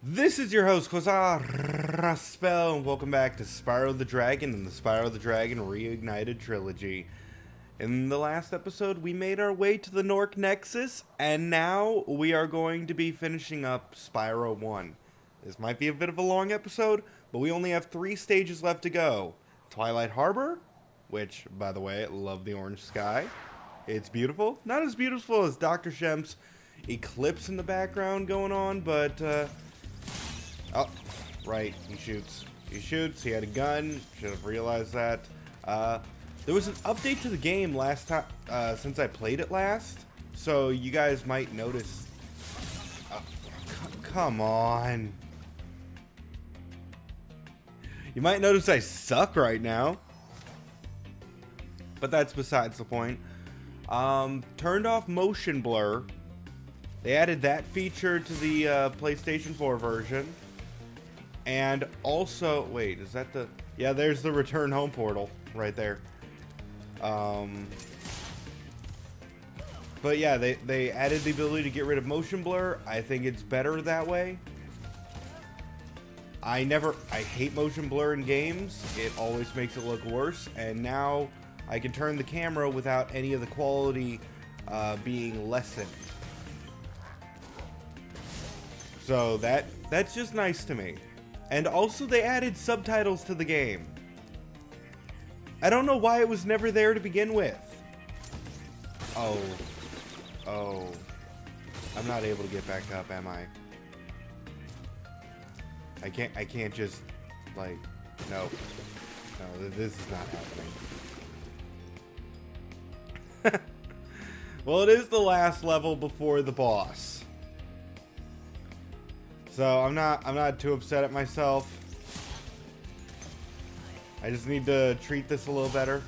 This is your host, Raspel, and welcome back to Spyro the Dragon and the Spyro the Dragon Reignited Trilogy. In the last episode, we made our way to the Nork Nexus, and now we are going to be finishing up Spyro 1. This might be a bit of a long episode, but we only have 3 stages left to go. Twilight Harbor, which, by the way, I love the orange sky. It's beautiful. Not as beautiful as Dr. Shemp's eclipse in the background going on, but, oh, right, he shoots. He shoots, he had a gun, should have realized that. There was an update to the game last time, since I played it last, so you guys might notice. Come on. You might notice I suck right now, but that's besides the point. Turned off motion blur. They added that feature to the PlayStation 4 version. And also, wait, is that the... Yeah, there's the return home portal right there. But yeah, they added the ability to get rid of motion blur. I think it's better that way. I hate motion blur in games. It always makes it look worse. And now I can turn the camera without any of the quality being lessened. So that's just nice to me. And also they added subtitles to the game. I don't know why it was never there to begin with. Oh. I'm not able to get back up, am I? I can't just, like, no, this is not happening. Well, it is the last level before the boss. So I'm not too upset at myself. I just need to treat this a little better.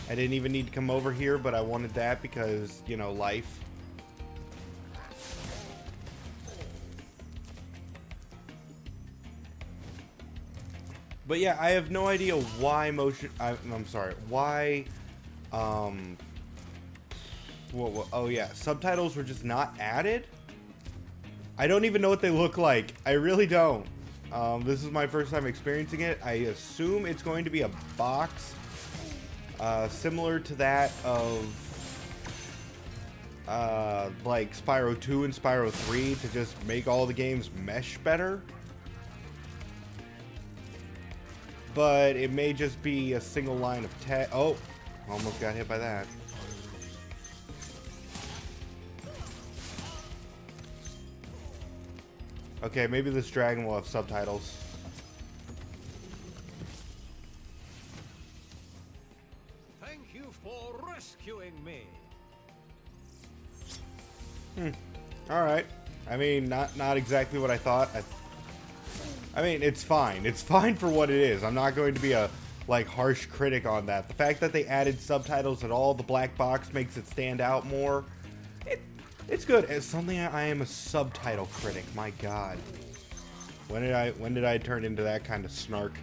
I didn't even need to come over here, but I wanted that because, you know, life. But yeah, I have no idea why I'm sorry, why, oh yeah, subtitles were just not added? I don't even know what they look like. I really don't. This is my first time experiencing it. I assume it's going to be a box similar to that of like Spyro 2 and Spyro 3 to just make all the games mesh better. But it may just be a single line of text. Oh, almost got hit by that. Okay, maybe this dragon will have subtitles. Thank you for rescuing me. Alright. I mean, not exactly what I thought. I mean, it's fine. It's fine for what it is. I'm not going to be a, like, harsh critic on that. The fact that they added subtitles at all, the black box makes it stand out more. It's good. As something I am a subtitle critic. My God. When did I turn into that kind of snark?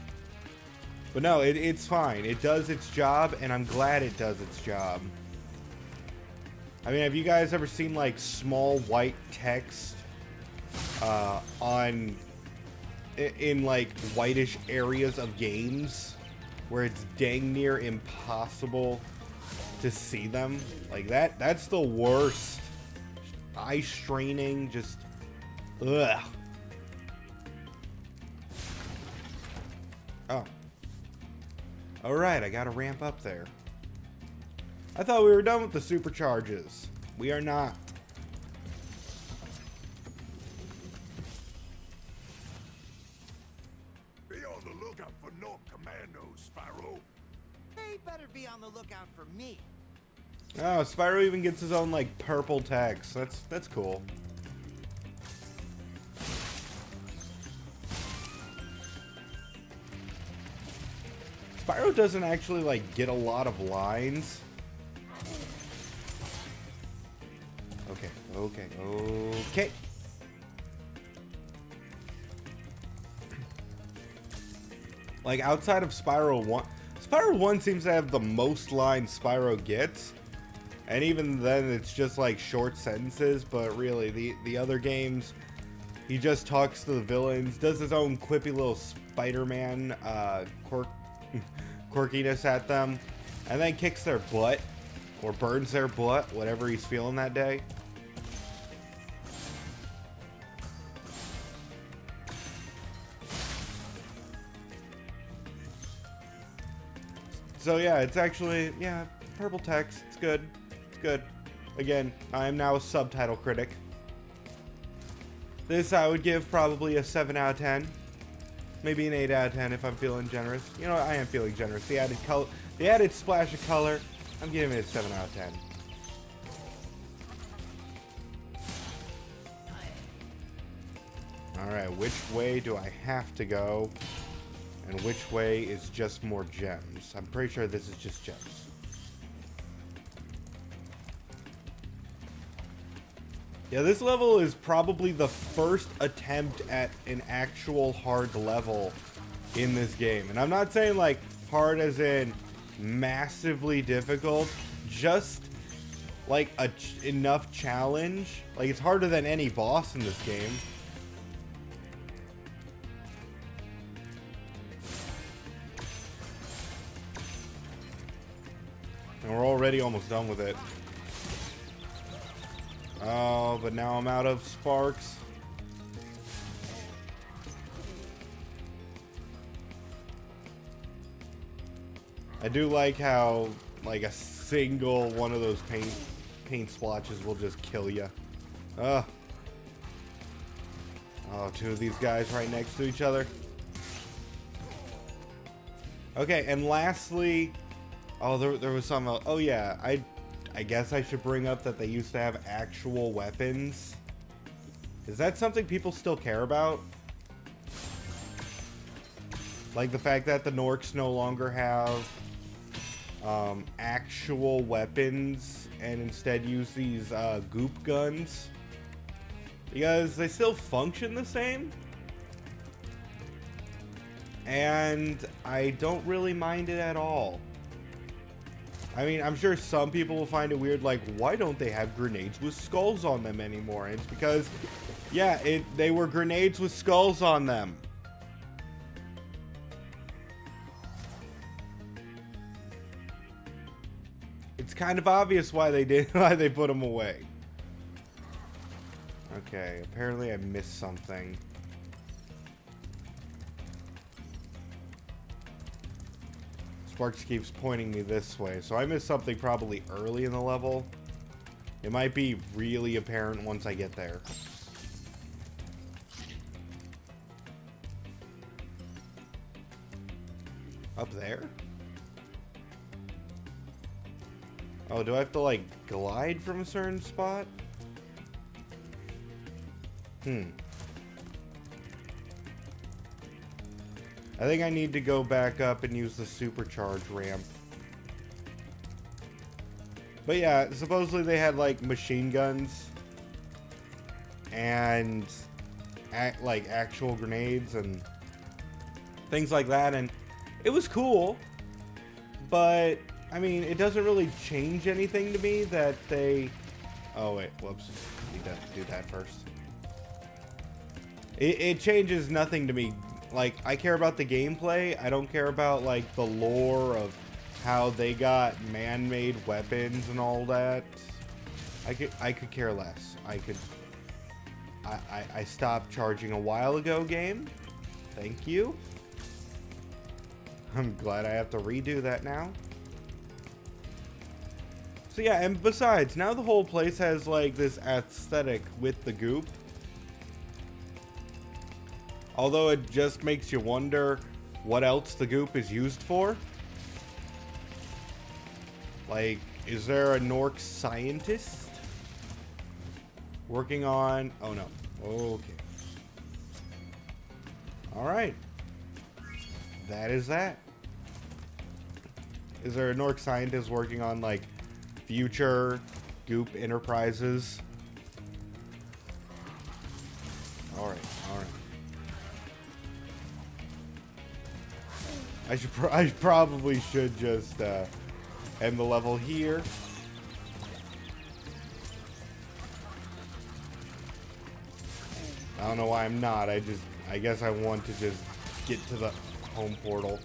But no, it's fine. It does its job, and I'm glad it does its job. I mean, have you guys ever seen, like, small white text in like whitish areas of games where it's dang near impossible to see them? Like that's the worst. Eye straining, just ugh. Oh. Alright, I gotta ramp up there. I thought we were done with the supercharges. We are not. Be on the lookout for Nork Commandos, Spyro. They better be on the lookout for me. Oh, Spyro even gets his own, like, purple text. That's cool. Spyro doesn't actually, like, get a lot of lines. Okay. Like, outside of Spyro 1... Spyro 1 seems to have the most lines Spyro gets. And even then, it's just like short sentences, but really, the other games, he just talks to the villains, does his own quippy little Spider-Man quirkiness at them, and then kicks their butt, or burns their butt, whatever he's feeling that day. So yeah, it's actually, yeah, purple text, it's good. It's good. Again, I am now a subtitle critic. This I would give probably a 7 out of 10. Maybe an 8 out of 10 if I'm feeling generous. You know, I am feeling generous. The added color, the added splash of color, I'm giving it a 7 out of 10. Alright, which way do I have to go? And which way is just more gems? I'm pretty sure this is just gems. Yeah, this level is probably the first attempt at an actual hard level in this game. And I'm not saying like hard as in massively difficult, just like enough challenge. Like it's harder than any boss in this game. And we're already almost done with it. Oh, but now I'm out of sparks. I do like how, like, a single one of those paint splotches will just kill you. Ugh. Oh, two of these guys right next to each other. Okay, and lastly... Oh, there was some... oh, yeah, I guess I should bring up that they used to have actual weapons. Is that something people still care about? Like the fact that the Norks no longer have actual weapons and instead use these goop guns. Because they still function the same. And I don't really mind it at all. I mean, I'm sure some people will find it weird, like, why don't they have grenades with skulls on them anymore? And it's because, yeah, they were grenades with skulls on them. It's kind of obvious why they put them away. Okay, apparently I missed something. Sparks keeps pointing me this way, so I missed something probably early in the level. It might be really apparent once I get there. Up there? Oh, do I have to, like, glide from a certain spot? I think I need to go back up and use the supercharge ramp. But yeah, supposedly they had like machine guns and like actual grenades and things like that, and it was cool, but I mean, it doesn't really change anything to me that they... Oh wait, whoops, need to do that first. It changes nothing to me. Like, I care about the gameplay. I don't care about, like, the lore of how they got man-made weapons and all that. I could care less. I stopped charging a while ago, game. Thank you. I'm glad I have to redo that now. So yeah, and besides, now the whole place has, like, this aesthetic with the goop. Although it just makes you wonder what else the goop is used for. Like, is there a Nork scientist working on... Oh, no. Okay. Alright. That is that. Is there a Nork scientist working on, like, future goop enterprises? Alright, alright. I probably should just end the level here. I don't know why I'm not. I guess I want to just get to the home portal.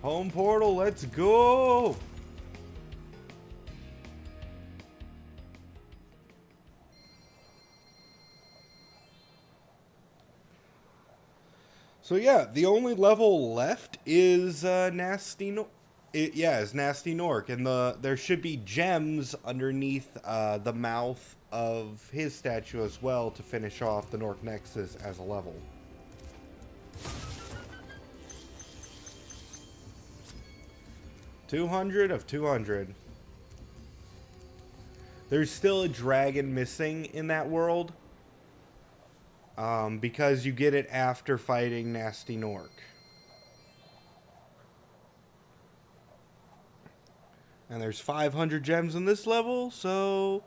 Home portal, let's go! So yeah, the only level left is Nasty Nork. Is Nasty Nork, and there should be gems underneath the mouth of his statue as well to finish off the Nork Nexus as a level. $200 of 200. There's still a dragon missing in that world. Because you get it after fighting Nasty Nork. And there's 500 gems in this level, so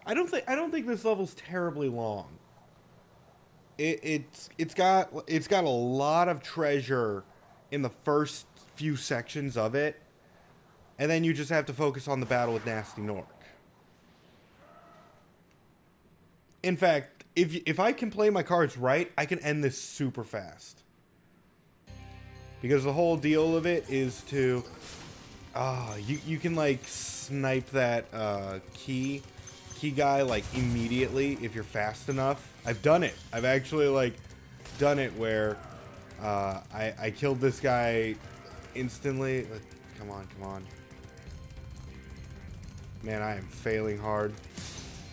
I don't think this level's terribly long. It's got a lot of treasure in the first few sections of it, and then you just have to focus on the battle with Nasty Nork. In fact, if I can play my cards right, I can end this super fast. Because the whole deal of it is to... you can, like, snipe that key guy, like, immediately if you're fast enough. I've done it. I've actually, like, done it where I killed this guy instantly. Come on, come on. Man, I am failing hard.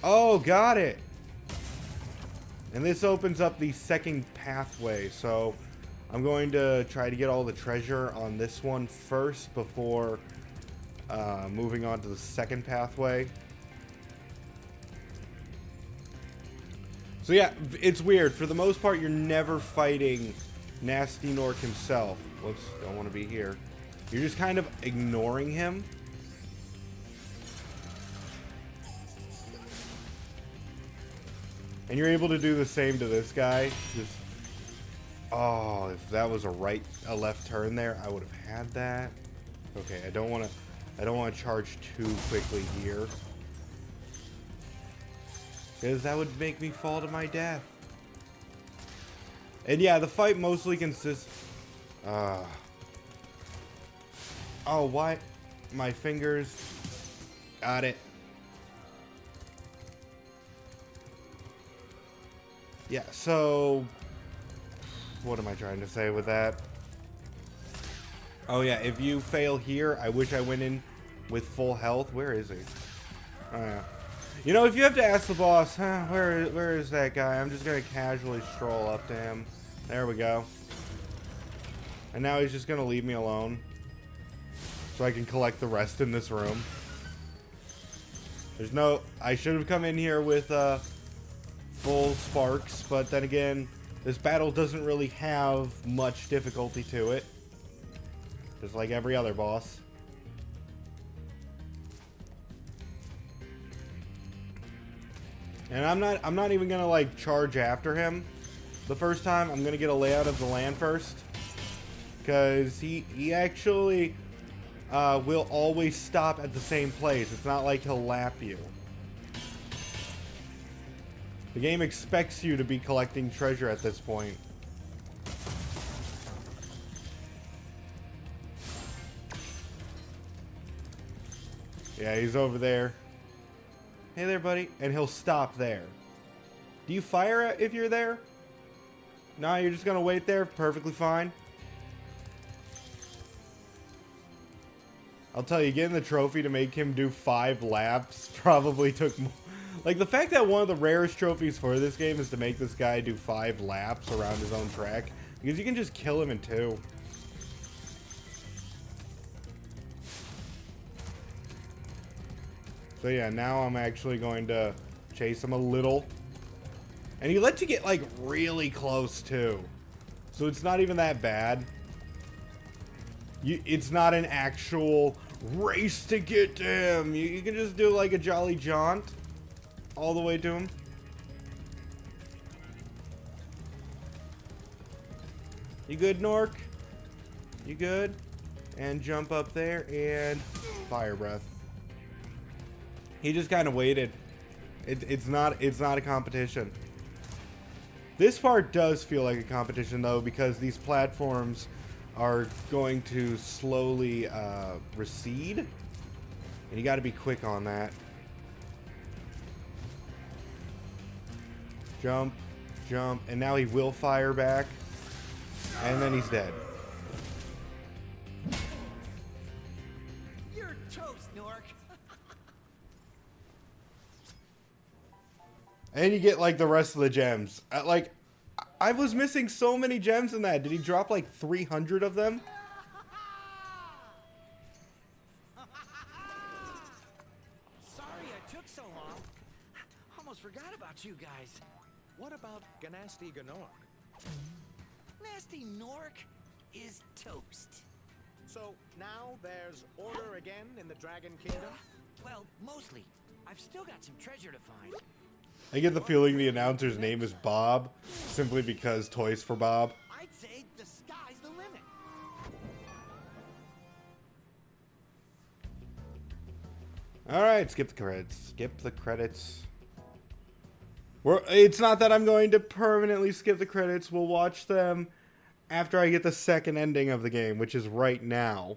Oh, got it! And this opens up the second pathway, so I'm going to try to get all the treasure on this one first before moving on to the second pathway. So yeah, it's weird. For the most part, you're never fighting Nasty Nork himself. Whoops, don't want to be here. You're just kind of ignoring him. And you're able to do the same to this guy. Just, oh, if that was a left turn there, I would have had that. Okay, I don't want to charge too quickly here, because that would make me fall to my death. And yeah, the fight mostly consists. Oh, why? My fingers. Got it. Yeah, so what am I trying to say with that? Oh yeah, if you fail here, I wish I went in with full health. Where is he? Oh yeah. You know, if you have to ask the boss, where is that guy? I'm just gonna casually stroll up to him. There we go. And now he's just gonna leave me alone, so I can collect the rest in this room. There's no... I should have come in here with full sparks, but then again, this battle doesn't really have much difficulty to it, just like every other boss. And I'm not even gonna like charge after him the first time. I'm gonna get a layout of the land first, because he actually will always stop at the same place. It's not like he'll lap you. The game expects you to be collecting treasure at this point. Yeah, he's over there. Hey there, buddy. And he'll stop there. Do you fire if you're there? No, you're just gonna wait there? Perfectly fine. I'll tell you, getting the trophy to make him do 5 laps probably took more. Like, the fact that one of the rarest trophies for this game is to make this guy do 5 laps around his own track, because you can just kill him in 2. So yeah, now I'm actually going to chase him a little. And he lets you get, like, really close, too. So it's not even that bad. It's not an actual race to get to him. You can just do, like, a jolly jaunt all the way to him. You good, Nork? You good? And jump up there and fire breath. He just kind of waited. It's not a competition. This part does feel like a competition though, because these platforms are going to slowly recede, and you got to be quick on that. Jump, jump, and now he will fire back, and then he's dead. You're toast, Nork. And you get like the rest of the gems. I was missing so many gems in that. Did he drop like 300 of them? Sorry I took so long. Almost forgot about you guys. What about Ganasty Ganork? Nasty Nork is toast. So now there's order again in the Dragon Kingdom? Well, mostly. I've still got some treasure to find. I get the feeling the announcer's name is Bob, simply because Toys for Bob. I'd say the sky's the limit. Alright, skip the credits. Skip the credits. It's not that I'm going to permanently skip the credits. We'll watch them after I get the second ending of the game, which is right now.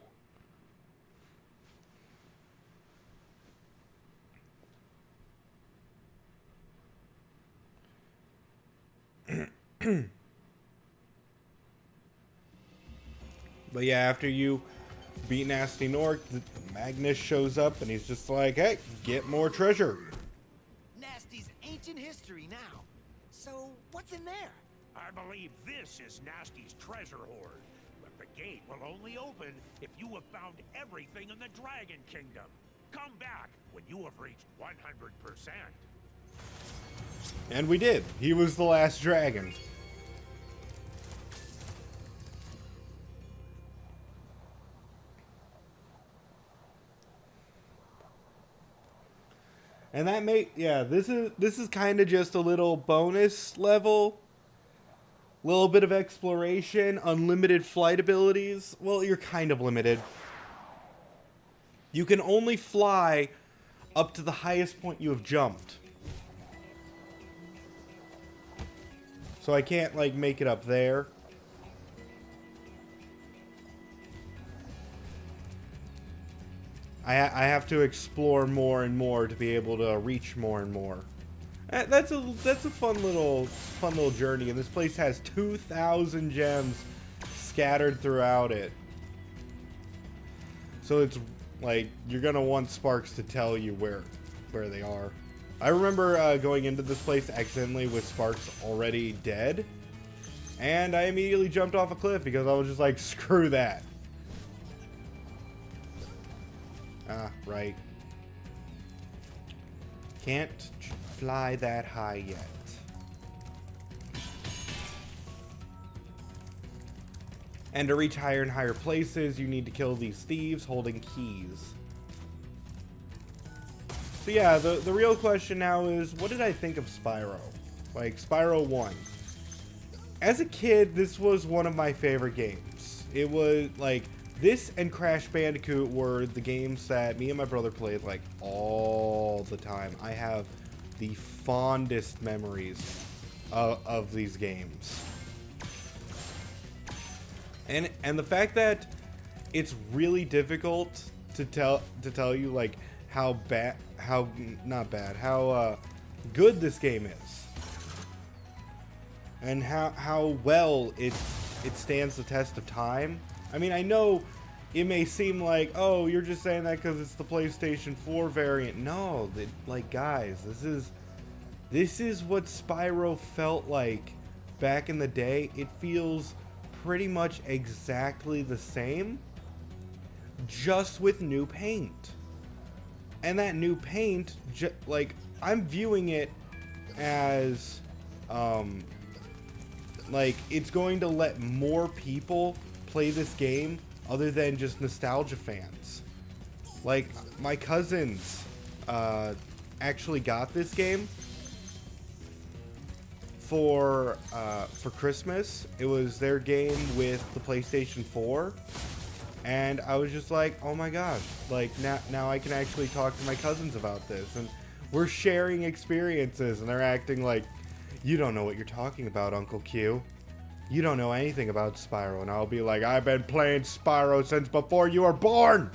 But yeah, after you beat Nasty Nork, Magnus shows up and he's just like, hey, get more treasure. Nasty's ancient history now. So, what's in there? I believe this is Nasty's treasure hoard. But the gate will only open if you have found everything in the Dragon Kingdom. Come back when you have reached 100%. And we did. He was the last dragon. And that this is kind of just a little bonus level. Little bit of exploration, unlimited flight abilities. Well, you're kind of limited. You can only fly up to the highest point you have jumped. So I can't like make it up there. I have to explore more and more to be able to reach more and more. That's a fun little journey, and this place has 2,000 gems scattered throughout it. So it's like you're gonna want Sparks to tell you where they are. I remember going into this place accidentally with Sparks already dead, and I immediately jumped off a cliff because I was just like, screw that. Ah, right. Can't fly that high yet. And to reach higher and higher places, you need to kill these thieves holding keys. So yeah, the real question now is, what did I think of Spyro? Like, Spyro 1. As a kid, this was one of my favorite games. It was, like, this and Crash Bandicoot were the games that me and my brother played, like, all the time. I have the fondest memories of these games. And the fact that it's really difficult to tell you, like, how good this game is. And how well it stands the test of time. I mean, I know it may seem like, oh, you're just saying that because it's the PlayStation 4 variant. No, like, guys, this is what Spyro felt like back in the day. It feels pretty much exactly the same, just with new paint. And that new paint, like, I'm viewing it as, like, it's going to let more people play this game other than just nostalgia fans. Like, my cousins actually got this game for Christmas. It was their game with the PlayStation 4, And I was just like, oh my gosh, like now I can actually talk to my cousins about this, and we're sharing experiences, and they're acting like, you don't know what you're talking about, Uncle Q. You don't know anything about Spyro. And I'll be like, I've been playing Spyro since before you were born.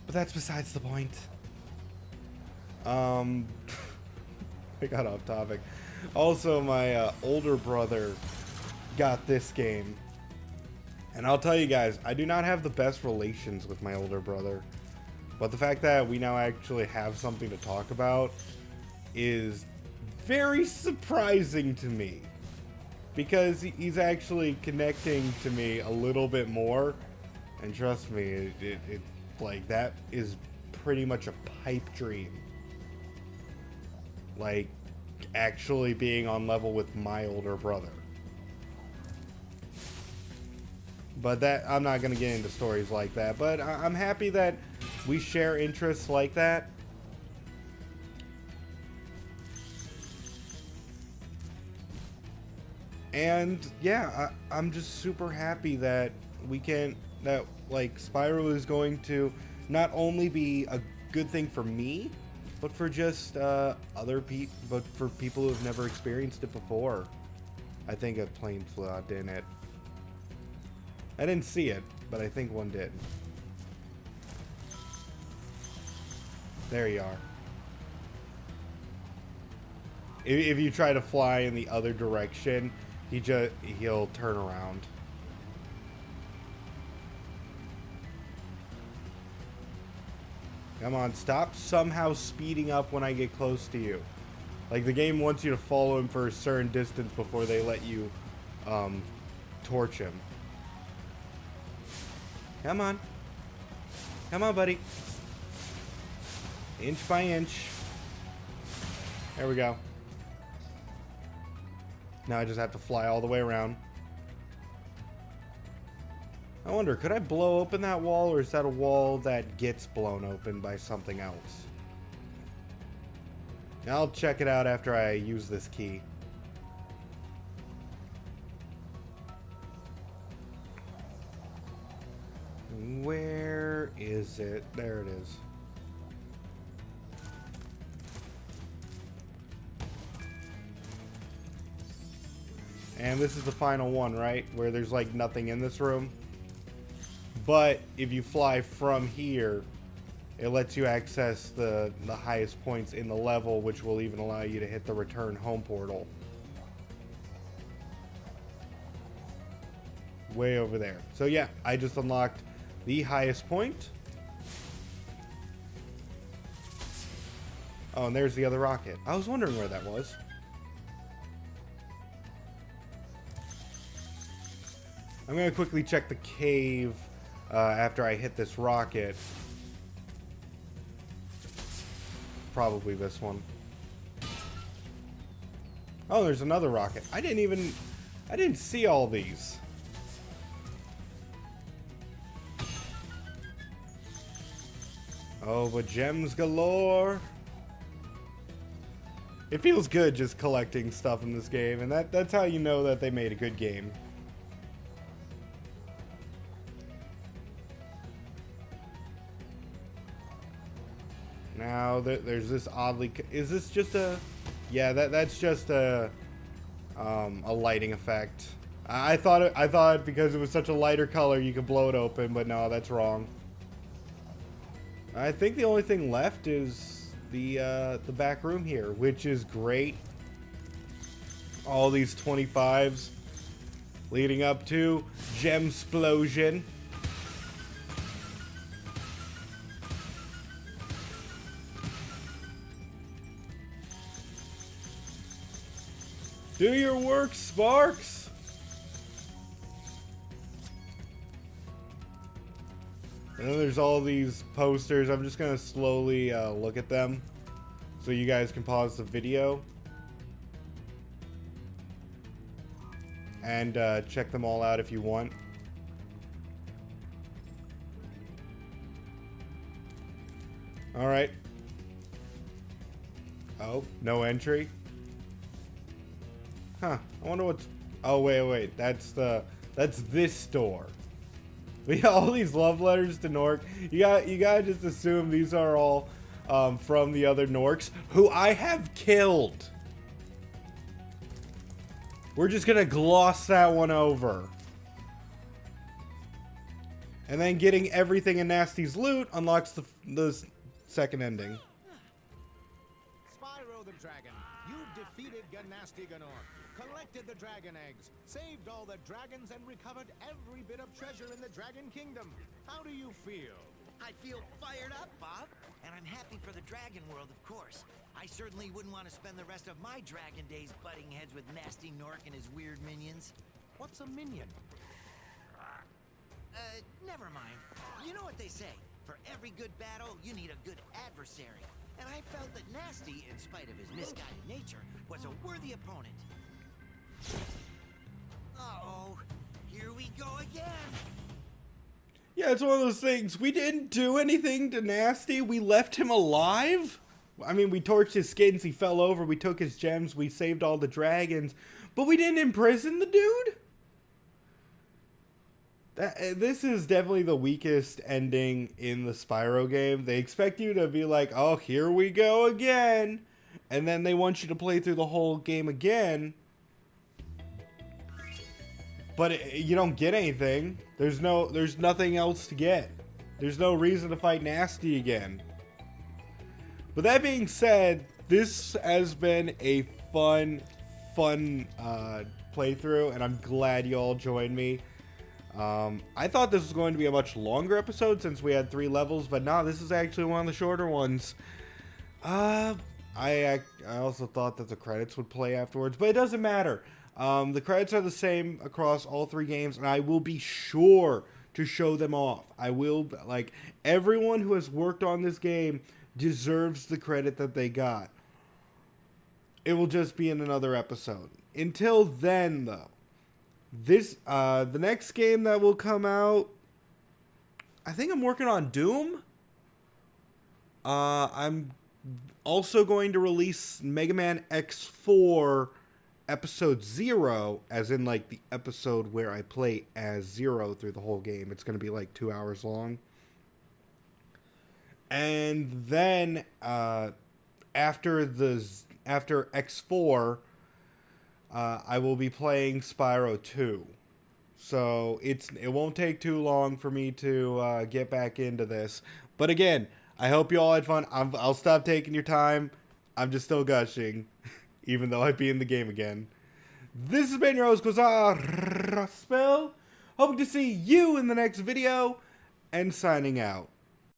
But that's besides the point. I got off topic. Also, my older brother got this game. And I'll tell you guys, I do not have the best relations with my older brother. But the fact that we now actually have something to talk about is very surprising to me. Because he's actually connecting to me a little bit more. And trust me, it like, that is pretty much a pipe dream. Like, actually being on level with my older brother. But that, I'm not going to get into stories like that. But I'm happy that we share interests like that. And yeah, I'm just super happy that like Spyro is going to not only be a good thing for me, but for just other people, but for people who have never experienced it before. I think a plane flew out, didn't it? I didn't see it, but I think one did. There you are. If you try to fly in the other direction, he'll turn around. Come on, stop somehow speeding up when I get close to you. Like, the game wants you to follow him for a certain distance before they let you torch him. Come on. Come on, buddy. Inch by inch. There we go. Now I just have to fly all the way around. I wonder, could I blow open that wall, or is that a wall that gets blown open by something else? I'll check it out after I use this key. Where is it? There it is. And this is the final one, right? Where there's like nothing in this room. But if you fly from here, it lets you access the highest points in the level, which will even allow you to hit the return home portal. Way over there. So yeah, I just unlocked the highest point. Oh, and there's the other rocket. I was wondering where that was. I'm going to quickly check the cave after I hit this rocket. Probably this one. Oh, there's another rocket. I didn't see all these. Oh, but gems galore. It feels good just collecting stuff in this game, and that's how you know that they made a good game. Now there's this oddly, is this just a, yeah, that's just a lighting effect. I thought because it was such a lighter color you could blow it open, but no, that's wrong. I think the only thing left is the back room here, which is great. All these 25s leading up to Gemsplosion. Do your work, Sparks! And then there's all these posters. I'm just going to slowly look at them so you guys can pause the video and check them all out if you want. Alright. Oh, no entry. Huh, I wonder what's... Oh, wait. That's That's this store. We got all these love letters to Nork. You gotta just assume these are all from the other Norks who I have killed. We're just gonna gloss that one over. And then getting everything in Nasty's loot unlocks the second ending. Spyro the Dragon, you defeated Ganasty Ganor, collected the dragon eggs, saved all the dragons, and recovered every bit of treasure in the Dragon Kingdom. How do you feel? I feel fired up, Bob. And I'm happy for the dragon world, of course. I certainly wouldn't want to spend the rest of my dragon days butting heads with Nasty Nork and his weird minions. What's a minion? Never mind. You know what they say. For every good battle, you need a good adversary. And I felt that Nasty, in spite of his misguided nature, was a worthy opponent. Uh-oh. Here we go again. Yeah, it's one of those things. We didn't do anything to Nasty. We left him alive. I mean, we torched his skins. He fell over. We took his gems. We saved all the dragons. But we didn't imprison the dude? This is definitely the weakest ending in the Spyro game. They expect you to be like, oh, here we go again. And then they want you to play through the whole game again. But you don't get anything. There's nothing else to get. There's no reason to fight Nasty again. But that being said, this has been a fun playthrough, and I'm glad you all joined me. I thought this was going to be a much longer episode since we had 3 levels, but no, this is actually one of the shorter ones. I also thought that the credits would play afterwards, but it doesn't matter. The credits are the same across all 3 games, and I will be sure to show them off. I will, like, everyone who has worked on this game deserves the credit that they got. It will just be in another episode. Until then, though, the next game that will come out, I think I'm working on Doom. I'm also going to release Mega Man X4 Episode 0, as in, like, the episode where I play as Zero through the whole game. It's going to be, like, 2 hours long. And then, after X4, I will be playing Spyro 2. So, it won't take too long for me to get back into this. But again, I hope you all had fun. I'll stop taking your time. I'm just still gushing. Even though I'd be in the game again. This has been your host, Raspel. Hoping to see you in the next video. And signing out.